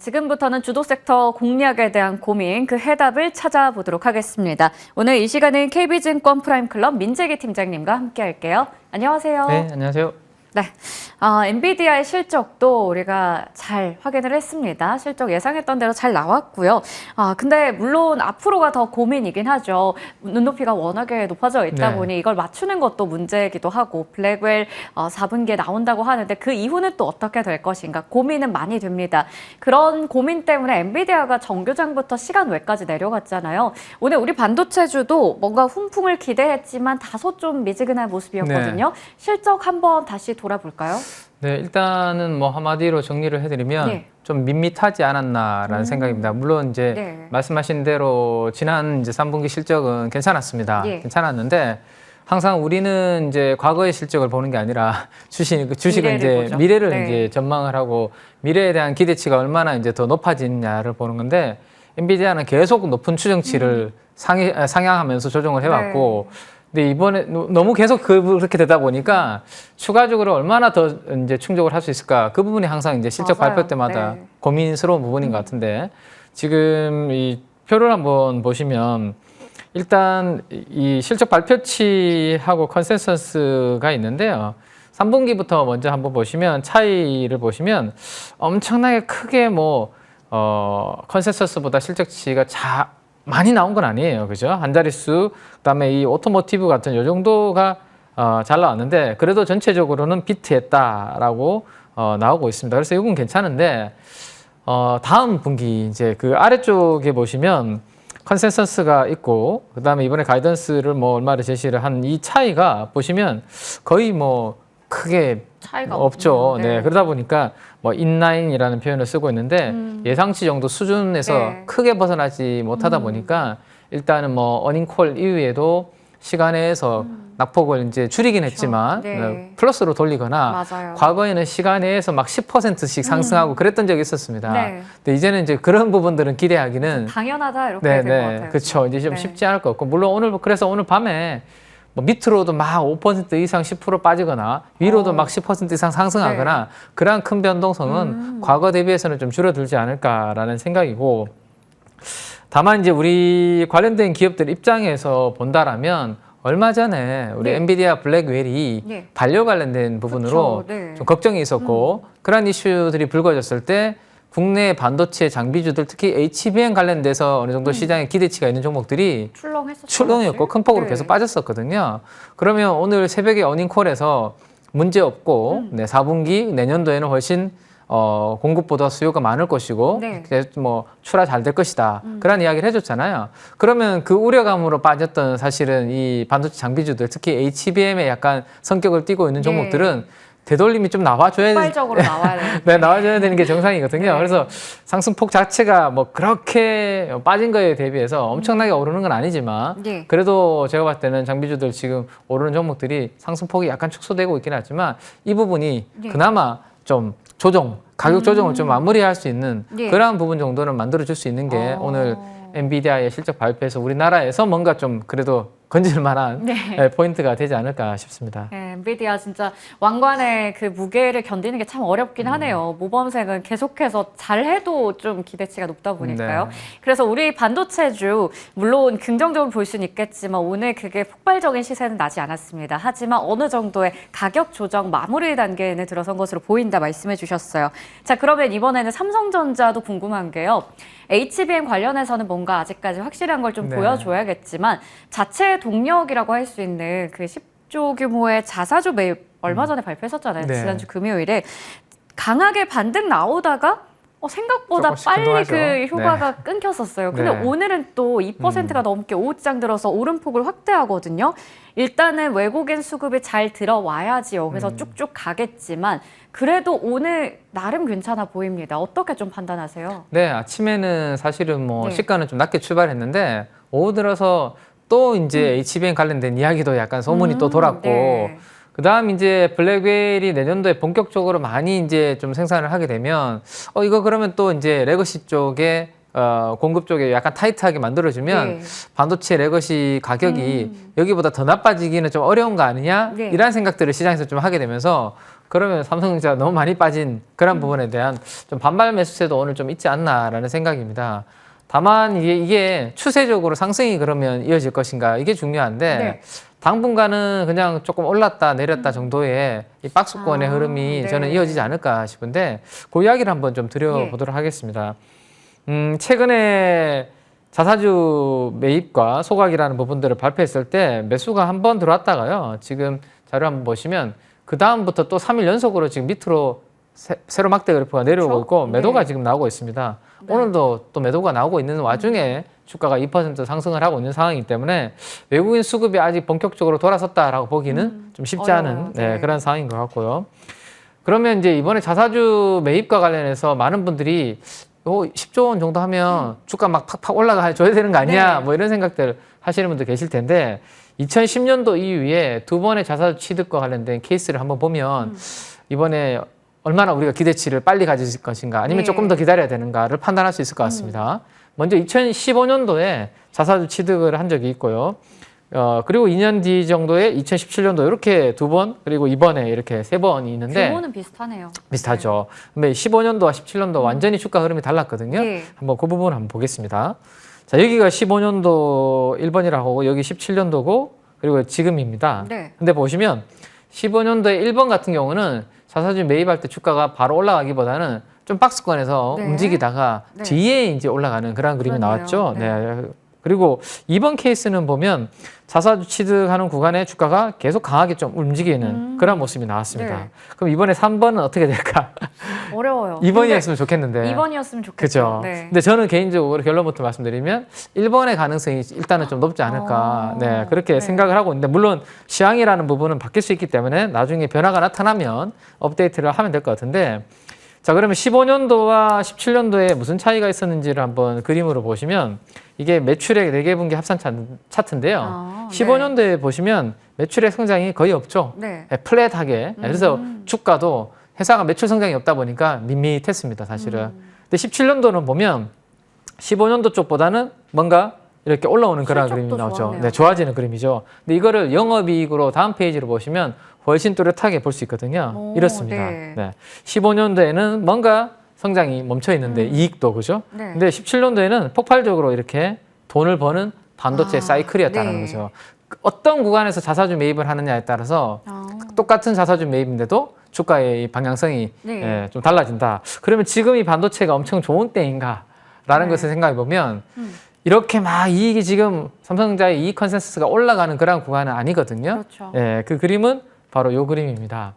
지금부터는 주도 섹터 공략에 대한 고민, 그 해답을 찾아보도록 하겠습니다. 오늘 이 시간은 KB증권 프라임클럽 민재기 팀장님과 함께 할게요. 안녕하세요. 네, 안녕하세요. 네, 엔비디아의 실적도 우리가 잘 확인을 했습니다. 실적 예상했던 대로 잘 나왔고요. 근데 물론 앞으로가 더 고민이긴 하죠. 눈높이가 워낙에 높아져 있다 보니 이걸 맞추는 것도 문제이기도 하고 블랙웰 4분기에 나온다고 하는데 그 이후는 또 어떻게 될 것인가 고민은 많이 됩니다. 그런 고민 때문에 엔비디아가 정규장부터 시간 외까지 내려갔잖아요. 오늘 우리 반도체주도 뭔가 훈풍을 기대했지만 다소 좀 미지근한 모습이었거든요. 실적 한번 다시 돌아볼까요? 네, 일단은 뭐 한마디로 정리를 해드리면 좀 밋밋하지 않았나라는 생각입니다. 물론 이제 말씀하신 대로 지난 이제 3분기 실적은 괜찮았습니다. 괜찮았는데 항상 우리는 이제 과거의 실적을 보는 게 아니라 주식은 이제 보죠. 미래를 이제 전망을 하고 미래에 대한 기대치가 얼마나 이제 더 높아지느냐를 보는 건데 엔비디아는 계속 높은 추정치를 상향하면서 조정을 해왔고. 근데 이번에 너무 계속 그렇게 되다 보니까 추가적으로 얼마나 더 이제 충족을 할 수 있을까 그 부분이 항상 이제 실적 발표 때마다 고민스러운 부분인 것 같은데 지금 이 표를 한번 보시면 일단 이 실적 발표치하고 컨센서스가 있는데요. 3분기부터 먼저 한번 보시면 차이를 보시면 엄청나게 크게 뭐 컨센서스보다 실적치가 많이 나온 건 아니에요. 그죠? 한 자릿수, 그다음에 이 오토모티브 같은 요 정도가 잘 나왔는데 그래도 전체적으로는 비트했다라고 나오고 있습니다. 그래서 이건 괜찮은데 다음 분기 이제 그 아래쪽에 보시면 컨센서스가 있고 그다음에 이번에 가이던스를 뭐 얼마를 제시를 한 이 차이가 보시면 거의 뭐 크게 차이가 없죠. 그러다 보니까 뭐 인라인이라는 표현을 쓰고 있는데 예상치 정도 수준에서 크게 벗어나지 못하다 보니까 일단은 뭐 어닝콜 이후에도 시간에서 낙폭을 이제 줄이긴 했지만 플러스로 돌리거나 과거에는 시간에서 막 10%씩 상승하고 그랬던 적이 있었습니다. 근데 이제는 이제 그런 부분들은 기대하기는 당연하다 이렇게 된 것 같아요. 그렇죠. 이제 좀 쉽지 않을 것 같고 물론 그래서 오늘 밤에 뭐 밑으로도 막 5% 이상 10% 빠지거나 위로도 막 10% 이상 상승하거나 그러한 큰 변동성은 과거 대비해서는 좀 줄어들지 않을까라는 생각이고 다만 이제 우리 관련된 기업들 입장에서 본다라면 얼마 전에 우리 엔비디아 블랙웰이 반려 관련된 부분으로 좀 걱정이 있었고 그런 이슈들이 불거졌을 때 국내 반도체 장비주들 특히 HBM 관련돼서 어느 정도 시장에 기대치가 있는 종목들이 출렁였고 큰 폭으로 계속 빠졌었거든요. 그러면 오늘 새벽에 어닝콜에서 문제 없고 4분기 내년도에는 훨씬 공급보다 수요가 많을 것이고 뭐 출하 잘 될 것이다. 그런 이야기를 해줬잖아요. 그러면 그 우려감으로 빠졌던 사실은 이 반도체 장비주들 특히 HBM에 약간 성격을 띠고 있는 종목들은 되돌림이 좀 나와줘야 폭발적으로 나와야 되는 나와줘야 되는 게 정상이거든요. 그래서 상승폭 자체가 뭐 그렇게 빠진 거에 대비해서 엄청나게 오르는 건 아니지만 그래도 제가 봤을 때는 장비주들 지금 오르는 종목들이 상승폭이 약간 축소되고 있긴 하지만 이 부분이 그나마 좀 가격 조정을 좀 마무리할 수 있는 그러한 부분 정도는 만들어줄 수 있는 게 오늘 엔비디아의 실적 발표에서 우리나라에서 뭔가 좀 그래도 건질 만한 포인트가 되지 않을까 싶습니다. 엔비디아 진짜 왕관의 그 무게를 견디는 게 참 어렵긴 하네요. 모범생은 계속해서 잘해도 좀 기대치가 높다 보니까요. 그래서 우리 반도체주 물론 긍정적으로 볼 수는 있겠지만 오늘 그게 폭발적인 시세는 나지 않았습니다. 하지만 어느 정도의 가격 조정 마무리 단계에 들어선 것으로 보인다 말씀해 주셨어요. 자, 그러면 이번에는 삼성전자도 궁금한 게요. HBM 관련해서는 뭔가 아직까지 확실한 걸 좀 보여줘야겠지만 자체 동력이라고 할 수 있는 그 10조 규모의 자사주 매입 얼마 전에 발표했었잖아요. 지난주 금요일에 강하게 반등 나오다가 생각보다 빨리 그 효과가 끊겼었어요. 근데 오늘은 또 2%가 넘게 오후장 들어서 오름폭을 확대하거든요. 일단은 외국인 수급이 잘 들어와야지요. 그래서 쭉쭉 가겠지만 그래도 오늘 나름 괜찮아 보입니다. 어떻게 좀 판단하세요? 네, 아침에는 사실은 뭐 시가는 좀 낮게 출발했는데 오후 들어서 또 이제 HBM 관련된 이야기도 약간 소문이 또 돌았고 그다음 이제 블랙웰이 내년도에 본격적으로 많이 이제 좀 생산을 하게 되면 이거 그러면 또 이제 레거시 쪽에 공급 쪽에 약간 타이트하게 만들어주면 반도체 레거시 가격이 여기보다 더 나빠지기는 좀 어려운 거 아니냐 이런 생각들을 시장에서 좀 하게 되면서 그러면 삼성전자 너무 많이 빠진 그런 부분에 대한 좀 반발 매수세도 오늘 좀 있지 않나라는 생각입니다. 다만 이게 추세적으로 상승이 그러면 이어질 것인가 이게 중요한데 네. 당분간은 그냥 조금 올랐다 내렸다 정도의 이 박스권의 흐름이 저는 이어지지 않을까 싶은데 그 이야기를 한번 좀 드려보도록 하겠습니다. 최근에 자사주 매입과 소각이라는 부분들을 발표했을 때 매수가 한 번 들어왔다가요. 지금 자료 한번 보시면 그 다음부터 또 3일 연속으로 지금 밑으로 세로 막대 그래프가 내려오고 있고 매도가 지금 나오고 있습니다. 오늘도 또 매도가 나오고 있는 와중에 주가가 2% 상승을 하고 있는 상황이기 때문에 외국인 수급이 아직 본격적으로 돌아섰다라고 보기는 좀 쉽지 않은 그런 상황인 것 같고요. 그러면 이제 이번에 자사주 매입과 관련해서 많은 분들이 10조 원 정도 하면 주가 막 팍팍 올라가 줘야 되는 거 아니야? 뭐 이런 생각들 하시는 분들 계실 텐데 2010년도 이후에 두 번의 자사주 취득과 관련된 케이스를 한번 보면 이번에 얼마나 우리가 기대치를 빨리 가질 것인가 아니면 조금 더 기다려야 되는가를 판단할 수 있을 것 같습니다. 먼저 2015년도에 자사주 취득을 한 적이 있고요. 그리고 2년 뒤 정도에 2017년도 이렇게 두 번, 그리고 이번에 이렇게 세 번이 있는데 규모는 비슷하네요. 비슷하죠. 근데 15년도와 17년도 완전히 주가 흐름이 달랐거든요. 한번 그 부분 한번 보겠습니다. 자, 여기가 15년도 1번이라고 하고 여기 17년도고 그리고 지금입니다. 근데 보시면 15년도에 1번 같은 경우는 자사주 매입할 때 주가가 바로 올라가기보다는 좀 박스권에서 움직이다가 뒤에 이제 올라가는 그런 그림이 나왔죠. 그리고 이번 케이스는 보면 자사주 취득하는 구간에 주가가 계속 강하게 좀 움직이는 그런 모습이 나왔습니다. 그럼 이번에 3번은 어떻게 될까? 어려워요. 2번이었으면 좋겠는데. 2번이었으면 좋겠죠. 그죠. 근데 저는 개인적으로 결론부터 말씀드리면 1번의 가능성이 일단은 좀 높지 않을까. 그렇게 생각을 하고 있는데 물론 시황이라는 부분은 바뀔 수 있기 때문에 나중에 변화가 나타나면 업데이트를 하면 될 것 같은데 자, 그러면 15년도와 17년도에 무슨 차이가 있었는지를 한번 그림으로 보시면 이게 매출액 4개 분기 합산 차트인데요. 15년도에 보시면 매출액 성장이 거의 없죠. 플랫하게. 그래서 주가도 회사가 매출 성장이 없다 보니까 밋밋했습니다, 사실은. 근데 17년도는 보면 15년도 쪽보다는 뭔가 이렇게 올라오는 그런 그림이 나오죠. 좋아지는 그림이죠. 근데 이거를 영업이익으로 다음 페이지로 보시면 훨씬 뚜렷하게 볼 수 있거든요. 이렇습니다. 15년도에는 뭔가 성장이 멈춰 있는데 이익도 그죠? 근데 17년도에는 폭발적으로 이렇게 돈을 버는 반도체 사이클이었다는 거죠. 어떤 구간에서 자사주 매입을 하느냐에 따라서 똑같은 자사주 매입인데도 주가의 방향성이 좀 달라진다. 그러면 지금 이 반도체가 엄청 좋은 때인가라는 것을 생각해 보면 이렇게 막 이익이 지금 삼성전자의 이익 컨센서스가 올라가는 그런 구간은 아니거든요. 그 그림은 바로 이 그림입니다.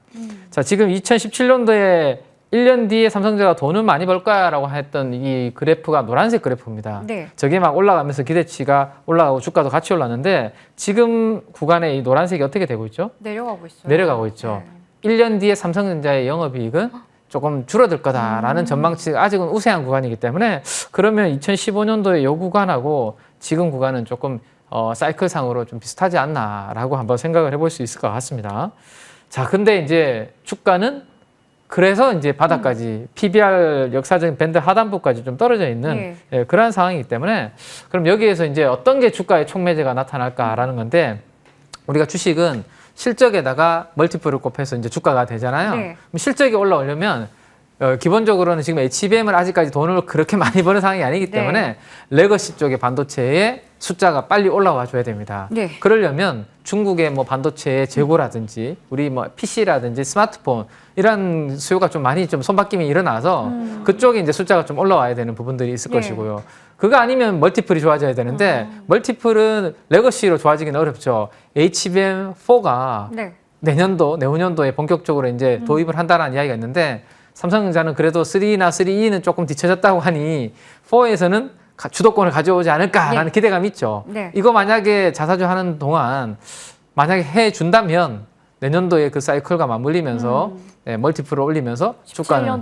자, 지금 2017년도에 1년 뒤에 삼성전자가 돈은 많이 벌 거야라고 했던 이 그래프가 노란색 그래프입니다. 저게 막 올라가면서 기대치가 올라가고 주가도 같이 올랐는데 지금 구간에 이 노란색이 어떻게 되고 있죠? 내려가고 있어요. 내려가고 있죠. 1년 뒤에 삼성전자의 영업이익은 조금 줄어들 거다라는 전망치가 아직은 우세한 구간이기 때문에 그러면 2015년도의 이 구간하고 지금 구간은 조금 사이클상으로 좀 비슷하지 않나라고 한번 생각을 해볼 수 있을 것 같습니다. 자, 근데 이제 주가는 그래서 이제 바닥까지 PBR 역사적인 밴드 하단부까지 좀 떨어져 있는 그런 상황이기 때문에 그럼 여기에서 이제 어떤 게 주가의 촉매제가 나타날까라는 건데 우리가 주식은 실적에다가 멀티플을 곱해서 이제 주가가 되잖아요. 그럼 실적이 올라오려면 기본적으로는 지금 HBM을 아직까지 돈을 그렇게 많이 버는 상황이 아니기 때문에 레거시 쪽의 반도체의 숫자가 빨리 올라와 줘야 됩니다. 그러려면 중국의 뭐 반도체의 재고라든지 우리 뭐 PC라든지 스마트폰 이런 수요가 좀 많이 좀 손바뀜이 일어나서 그쪽에 이제 숫자가 좀 올라와야 되는 부분들이 있을 것이고요. 그거 아니면 멀티플이 좋아져야 되는데 멀티플은 레거시로 좋아지기는 어렵죠. HBM4가 내년도, 내후년도에 본격적으로 이제 도입을 한다는 이야기가 있는데 삼성전자는 그래도 3나 3E는 조금 뒤쳐졌다고 하니 4에서는 주도권을 가져오지 않을까라는 기대감이 있죠. 이거 만약에 자사주 하는 동안 만약에 해준다면 내년도에 그 사이클과 맞물리면서 멀티플을 올리면서 주가는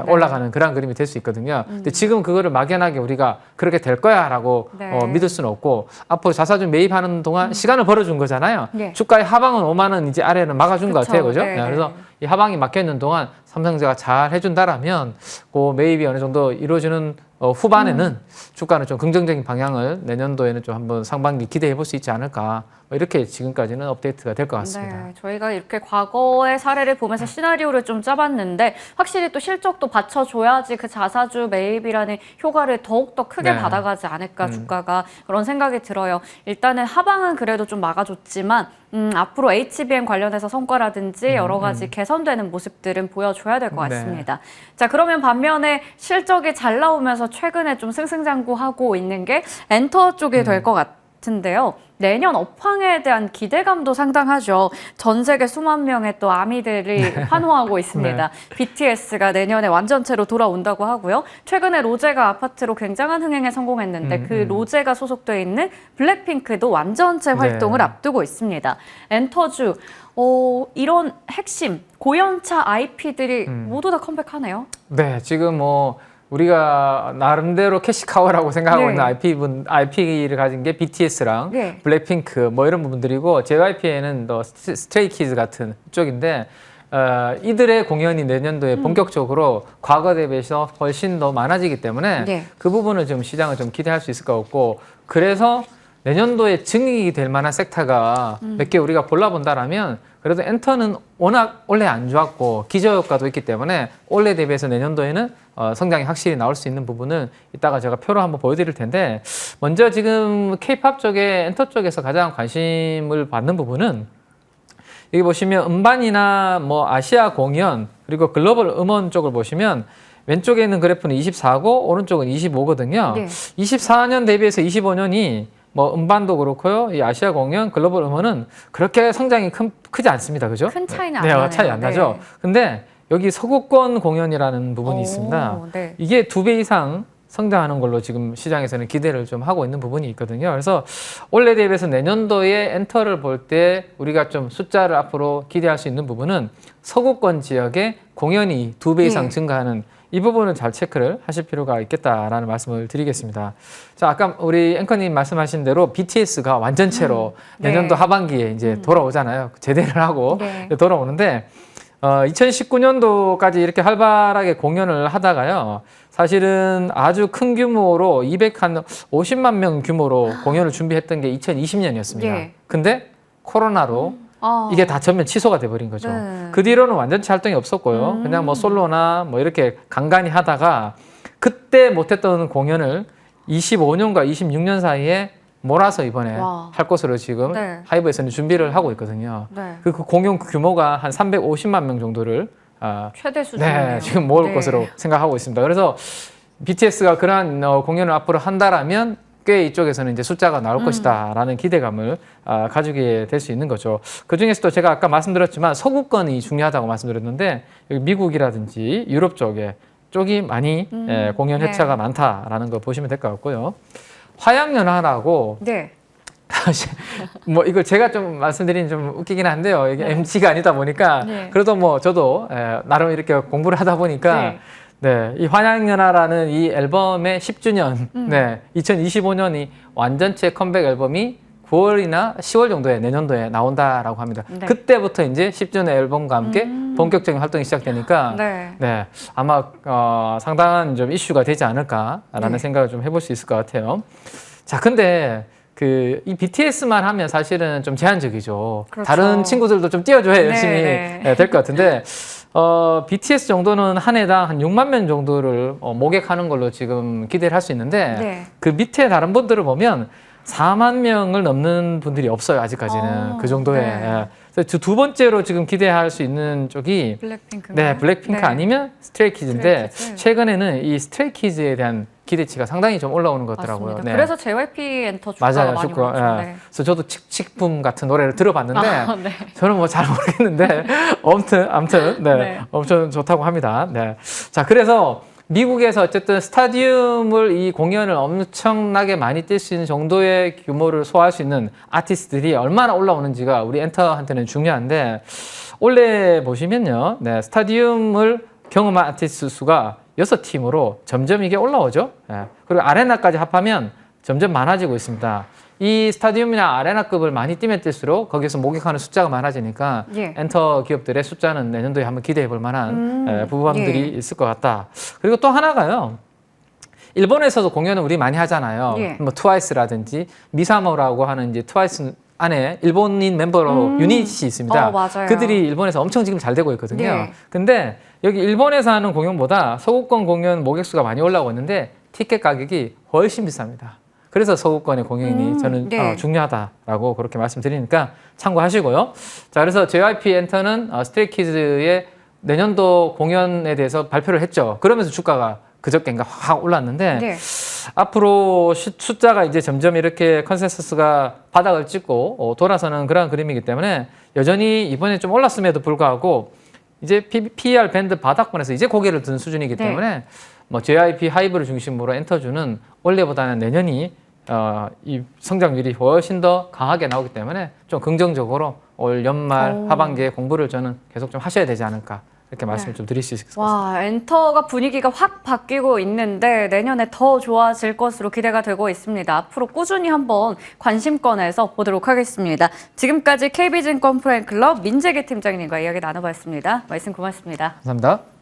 올라가는 그런 그림이 될 수 있거든요. 근데 지금 그거를 막연하게 우리가 그렇게 될 거야라고 믿을 수는 없고 앞으로 자사주 매입하는 동안 시간을 벌어준 거잖아요. 주가의 하방은 5만 원 이제 아래는 막아준 것 같아요, 그죠? 그래서 이 하방이 막혀 있는 동안 삼성전자가 잘 해준다라면 그 매입이 어느 정도 이루어지는 후반에는 주가는 좀 긍정적인 방향을 내년도에는 좀 한번 상반기 기대해 볼 수 있지 않을까. 이렇게 지금까지는 업데이트가 될 것 같습니다. 네, 저희가 이렇게 과거의 사례를 보면서 시나리오를 좀 짜봤는데 확실히 또 실적도 받쳐줘야지 그 자사주 매입이라는 효과를 더욱더 크게 받아가지 않을까 주가가 그런 생각이 들어요. 일단은 하방은 그래도 좀 막아줬지만 앞으로 HBM 관련해서 성과라든지 여러 가지 개선되는 모습들은 보여줘야 될 것 같습니다. 자, 그러면 반면에 실적이 잘 나오면서 최근에 좀 승승장구하고 있는 게 엔터 쪽이 될 것 같은데요. 내년 업황에 대한 기대감도 상당하죠. 전 세계 수만 명의 또 아미들이 환호하고 있습니다. BTS가 내년에 완전체로 돌아온다고 하고요. 최근에 로제가 아파트로 굉장한 흥행에 성공했는데 그 로제가 소속되어 있는 블랙핑크도 완전체 활동을 앞두고 있습니다. 엔터주, 이런 핵심 고연차 IP들이 모두 다 컴백하네요. 네, 지금 뭐 우리가 나름대로 캐시카우라고 생각하고 있는 IP를 가진 게 BTS랑 블랙핑크 뭐 이런 부분들이고 JYP에는 더 스트레이키즈 같은 쪽인데 이들의 공연이 내년도에 본격적으로 과거 대비해서 훨씬 더 많아지기 때문에 그 부분을 좀 시장을 좀 기대할 수 있을 것 같고 그래서 내년도에 증익이 될 만한 섹터가 몇 개 우리가 골라본다라면 그래도 엔터는 워낙 올해 안 좋았고 기저효과도 있기 때문에 올해 대비해서 내년도에는 성장이 확실히 나올 수 있는 부분은 이따가 제가 표로 한번 보여드릴 텐데 먼저 지금 K-팝 쪽에 엔터 쪽에서 가장 관심을 받는 부분은 여기 보시면 음반이나 뭐 아시아 공연 그리고 글로벌 음원 쪽을 보시면 왼쪽에 있는 그래프는 24고 오른쪽은 25거든요. 24년 대비해서 25년이 뭐 음반도 그렇고요. 이 아시아 공연, 글로벌 음원은 그렇게 성장이 크지 않습니다. 그죠? 큰 차이는 안 나요. 차이 안 나죠. 근데 여기 서구권 공연이라는 부분이 있습니다. 이게 2배 이상 성장하는 걸로 지금 시장에서는 기대를 좀 하고 있는 부분이 있거든요. 그래서 올해 대비해서 내년도에 엔터를 볼 때 우리가 좀 숫자를 앞으로 기대할 수 있는 부분은 서구권 지역의 공연이 2배 이상 증가하는 이 부분은 잘 체크를 하실 필요가 있겠다라는 말씀을 드리겠습니다. 자, 아까 우리 앵커님 말씀하신 대로 BTS가 완전체로 내년도 하반기에 이제 돌아오잖아요. 제대를 하고 돌아오는데 2019년도까지 이렇게 활발하게 공연을 하다가요. 사실은 아주 큰 규모로 250만 명 규모로 공연을 준비했던 게 2020년이었습니다. 근데 코로나로 이게 다 전면 취소가 돼버린 거죠. 그 뒤로는 완전체 활동이 없었고요. 그냥 뭐 솔로나 뭐 이렇게 간간히 하다가 그때 못했던 공연을 25년과 26년 사이에 몰아서 이번에 할 것으로 지금 하이브에서는 준비를 하고 있거든요. 그 공연 규모가 한 350만 명 정도를 최대 수준이네요. 지금 모을 것으로 생각하고 있습니다. 그래서 BTS가 그러한 공연을 앞으로 한다라면 꽤 이쪽에서는 이제 숫자가 나올 것이다라는 기대감을 가지게 될 수 있는 거죠. 그 중에서도 제가 아까 말씀드렸지만 서구권이 중요하다고 말씀드렸는데 여기 미국이라든지 유럽 쪽이 많이 공연 회차가 많다라는 거 보시면 될 것 같고요. 화양연화라고 뭐 이걸 제가 좀 말씀드리는 좀 웃기긴 한데요. 이게 MC가 아니다 보니까 그래도 뭐 저도 나름 이렇게 공부를 하다 보니까 이 화양연화라는 이 앨범의 10주년, 2025년이 완전체 컴백 앨범이 9월이나 10월 정도에 내년도에 나온다라고 합니다. 그때부터 이제 10주년 앨범과 함께 본격적인 활동이 시작되니까 아마 상당한 좀 이슈가 되지 않을까라는 생각을 좀 해볼 수 있을 것 같아요. 자, 근데 이 BTS만 하면 사실은 좀 제한적이죠. 다른 친구들도 좀 띄워줘야 열심히 될 것 같은데 BTS 정도는 한 해당 한 6만 명 정도를 모객하는 걸로 지금 기대를 할 수 있는데 그 밑에 다른 분들을 보면 4만 명을 넘는 분들이 없어요. 아직까지는 그 정도에. 그래서 두 번째로 지금 기대할 수 있는 쪽이 블랙핑크 아니면 스트레이키즈인데 최근에는 이 스트레이키즈에 대한 기대치가 상당히 좀 올라오는 것 같더라고요. 그래서 JYP 엔터 주가가 많이 오르죠. 그래서 저도 칙칙붐 같은 노래를 들어봤는데 저는 뭐 잘 모르겠는데 아무튼 엄청 좋다고 합니다. 자, 그래서 미국에서 어쨌든 스타디움을 이 공연을 엄청나게 많이 뛸 수 있는 정도의 규모를 소화할 수 있는 아티스트들이 얼마나 올라오는지가 우리 엔터한테는 중요한데 올해 보시면요. 스타디움을 경험한 아티스트 수가 6팀으로 점점 이게 올라오죠. 그리고 아레나까지 합하면 점점 많아지고 있습니다. 이 스타디움이나 아레나급을 많이 뛰면 뛸수록 거기서 목격하는 숫자가 많아지니까 예. 엔터 기업들의 숫자는 내년도에 한번 기대해 볼 만한 부분들이 예. 있을 것 같다. 그리고 또 하나가요. 일본에서도 공연을 우리 많이 하잖아요. 예. 뭐 트와이스라든지 미사모라고 하는 이제 트와이스 안에 일본인 멤버로 유닛이 있습니다. 맞아요. 그들이 일본에서 엄청 지금 잘 되고 있거든요. 예. 근데 여기 일본에서 하는 공연보다 서구권 공연 목객수가 많이 올라오고 있는데 티켓 가격이 훨씬 비쌉니다. 그래서 서구권의 공연이 저는 네. 중요하다라고 그렇게 말씀드리니까 참고하시고요. 자, 그래서 JYP 엔터는 스트레이키즈의 내년도 공연에 대해서 발표를 했죠. 그러면서 주가가 그저께인가 확 올랐는데 네. 앞으로 숫자가 이제 점점 이렇게 컨센서스가 바닥을 찍고 돌아서는 그런 그림이기 때문에 여전히 이번에 좀 올랐음에도 불구하고 이제 PER 밴드 바닥권에서 이제 고개를 든 수준이기 때문에 뭐 JYP 하이브를 중심으로 엔터주는 올해보다는 내년이 이 성장률이 훨씬 더 강하게 나오기 때문에 좀 긍정적으로 올 연말 하반기에 공부를 저는 계속 좀 하셔야 되지 않을까 이렇게 말씀을 좀 드릴 수 있을 것 같습니다. 와, 엔터가 분위기가 확 바뀌고 있는데 내년에 더 좋아질 것으로 기대가 되고 있습니다. 앞으로 꾸준히 한번 관심권에서 보도록 하겠습니다. 지금까지 KB증권 프로앤클럽 민재기 팀장님과 이야기 나눠봤습니다. 말씀 고맙습니다. 감사합니다.